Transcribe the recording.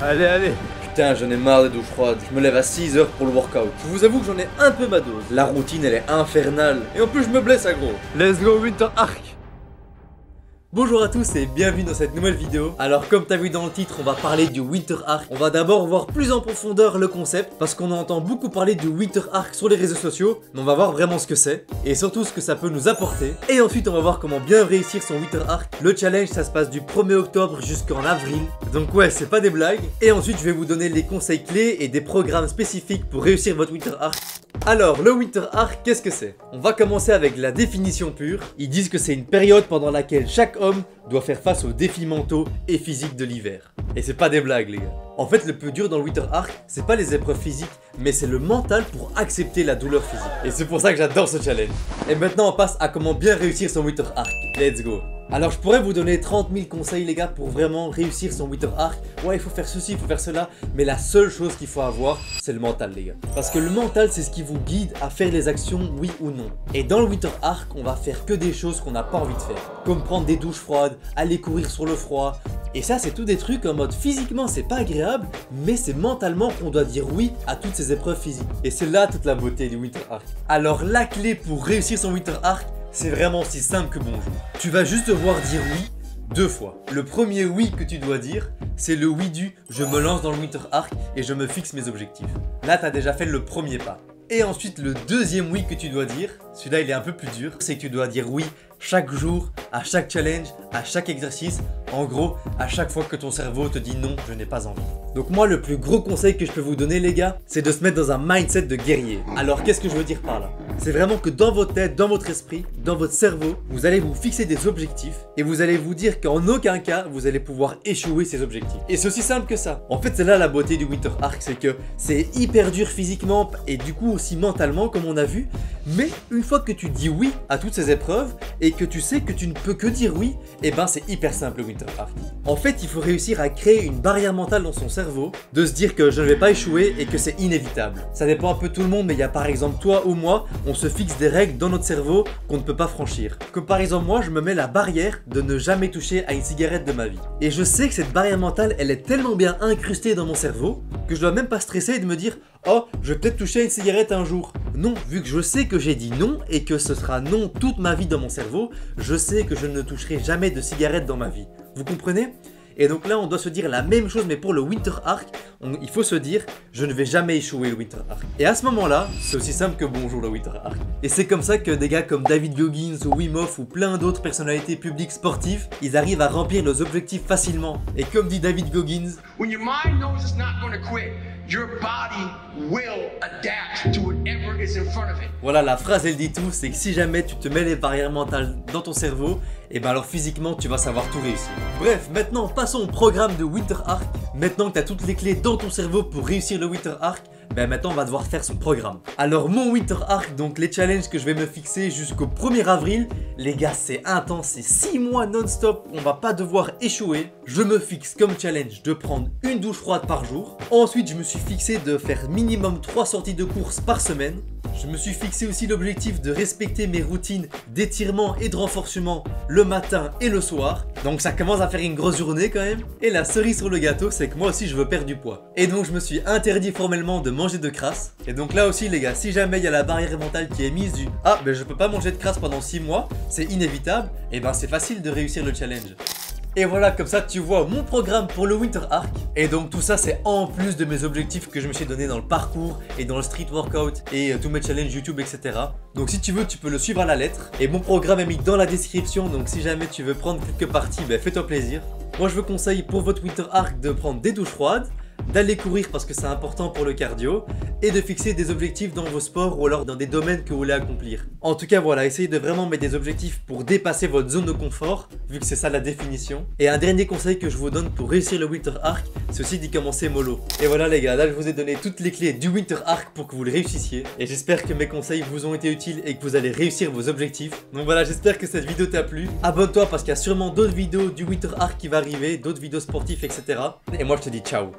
Allez, allez. Putain, j'en ai marre des douches froides. Je me lève à 6 h pour le workout. Je vous avoue que j'en ai un peu ma dose. La routine, elle est infernale. Et en plus, je me blesse, gros. Let's go Winter Arc. Bonjour à tous et bienvenue dans cette nouvelle vidéo. Alors comme t'as vu dans le titre, on va parler du Winter Arc. On va d'abord voir plus en profondeur le concept parce qu'on entend beaucoup parler du Winter Arc sur les réseaux sociaux, mais on va voir vraiment ce que c'est et surtout ce que ça peut nous apporter. Et ensuite on va voir comment bien réussir son Winter Arc. Le challenge ça se passe du 1er octobre jusqu'en avril, donc ouais c'est pas des blagues. Et ensuite je vais vous donner les conseils clés et des programmes spécifiques pour réussir votre Winter Arc. Alors, le Winter Arc, qu'est-ce que c'est? On va commencer avec la définition pure. Ils disent que c'est une période pendant laquelle chaque homme doit faire face aux défis mentaux et physiques de l'hiver. Et c'est pas des blagues les gars. En fait, le plus dur dans le Winter Arc, c'est pas les épreuves physiques, mais c'est le mental pour accepter la douleur physique. Et c'est pour ça que j'adore ce challenge. Et maintenant, on passe à comment bien réussir son Winter Arc. Let's go! Alors je pourrais vous donner 30 000 conseils les gars pour vraiment réussir son Winter Arc. Ouais il faut faire ceci, il faut faire cela. Mais la seule chose qu'il faut avoir c'est le mental les gars. Parce que le mental c'est ce qui vous guide à faire les actions oui ou non. Et dans le Winter Arc on va faire que des choses qu'on n'a pas envie de faire. Comme prendre des douches froides, aller courir sur le froid. Et ça c'est tout des trucs en mode physiquement c'est pas agréable. Mais c'est mentalement qu'on doit dire oui à toutes ces épreuves physiques. Et c'est là toute la beauté du Winter Arc. Alors la clé pour réussir son Winter Arc, c'est vraiment aussi simple que bonjour. Tu vas juste devoir dire oui 2 fois. Le premier oui que tu dois dire, c'est le oui du je me lance dans le Winter Arc et je me fixe mes objectifs. Là, tu as déjà fait le premier pas. Et ensuite, le deuxième oui que tu dois dire, celui-là il est un peu plus dur, c'est que tu dois dire oui chaque jour, à chaque challenge, à chaque exercice. En gros, à chaque fois que ton cerveau te dit non, je n'ai pas envie. Donc moi, le plus gros conseil que je peux vous donner les gars, c'est de se mettre dans un mindset de guerrier. Alors qu'est-ce que je veux dire par là? C'est vraiment que dans votre tête, dans votre esprit, dans votre cerveau, vous allez vous fixer des objectifs et vous allez vous dire qu'en aucun cas, vous allez pouvoir échouer ces objectifs. Et c'est aussi simple que ça. En fait, c'est là la beauté du Winter Arc, c'est que c'est hyper dur physiquement et du coup aussi mentalement comme on a vu. Mais une fois que tu dis oui à toutes ces épreuves et que tu sais que tu ne peux que dire oui, et ben c'est hyper simple le Winter Arc. En fait, il faut réussir à créer une barrière mentale dans son cerveau, de se dire que je ne vais pas échouer et que c'est inévitable. Ça dépend un peu de tout le monde, mais il y a par exemple toi ou moi, on se fixe des règles dans notre cerveau qu'on ne peut pas franchir. Comme par exemple moi, je me mets la barrière de ne jamais toucher à une cigarette de ma vie. Et je sais que cette barrière mentale, elle est tellement bien incrustée dans mon cerveau que je dois même pas stresser et de me dire oh, je vais peut-être toucher à une cigarette un jour. Non, vu que je sais que j'ai dit non et que ce sera non toute ma vie dans mon cerveau, je sais que je ne toucherai jamais de cigarette dans ma vie. Vous comprenez? Et donc là, on doit se dire la même chose, mais pour le Winter Arc, il faut se dire, je ne vais jamais échouer le Winter Arc. Et à ce moment-là, c'est aussi simple que bonjour le Winter Arc. Et c'est comme ça que des gars comme David Goggins ou Wim Hof ou plein d'autres personnalités publiques sportives, ils arrivent à remplir leurs objectifs facilement. Et comme dit David Goggins, when your mind knows it's not going to quit, your body will adapt to whatever is in front of it. Voilà, la phrase elle dit tout, c'est que si jamais tu te mets les barrières mentales dans ton cerveau, et ben alors physiquement tu vas savoir tout réussir. Bref, maintenant passons au programme de Winter Arc. Maintenant que tu as toutes les clés dans ton cerveau pour réussir le Winter Arc, ben maintenant on va devoir faire son programme. Alors mon Winter Arc, donc les challenges que je vais me fixer jusqu'au 1er avril, les gars c'est intense, c'est 6 mois non-stop, on va pas devoir échouer. Je me fixe comme challenge de prendre une douche froide par jour. Ensuite je me suis fixé de faire minimum 3 sorties de course par semaine. Je me suis fixé aussi l'objectif de respecter mes routines d'étirement et de renforcement le matin et le soir. Donc ça commence à faire une grosse journée quand même. Et la cerise sur le gâteau, c'est que moi aussi je veux perdre du poids. Et donc je me suis interdit formellement de manger de crasse. Et donc là aussi les gars, si jamais il y a la barrière mentale qui est mise du ah ben je peux pas manger de crasse pendant 6 mois, c'est inévitable, et ben c'est facile de réussir le challenge. Et voilà, comme ça tu vois mon programme pour le Winter Arc. Et donc tout ça c'est en plus de mes objectifs que je me suis donné dans le parcours et dans le street workout et tous mes challenges YouTube, etc. Donc si tu veux, tu peux le suivre à la lettre. Et mon programme est mis dans la description, donc si jamais tu veux prendre quelques parties, ben fais-toi plaisir. Moi je vous conseille pour votre Winter Arc de prendre des douches froides, d'aller courir parce que c'est important pour le cardio et de fixer des objectifs dans vos sports ou alors dans des domaines que vous voulez accomplir. En tout cas voilà, essayez de vraiment mettre des objectifs pour dépasser votre zone de confort vu que c'est ça la définition. Et un dernier conseil que je vous donne pour réussir le Winter Arc, c'est aussi d'y commencer mollo. Et voilà les gars, là je vous ai donné toutes les clés du Winter Arc pour que vous le réussissiez et j'espère que mes conseils vous ont été utiles et que vous allez réussir vos objectifs. Donc voilà, j'espère que cette vidéo t'a plu. Abonne-toi parce qu'il y a sûrement d'autres vidéos du Winter Arc qui va arriver, d'autres vidéos sportives, etc. Et moi je te dis ciao.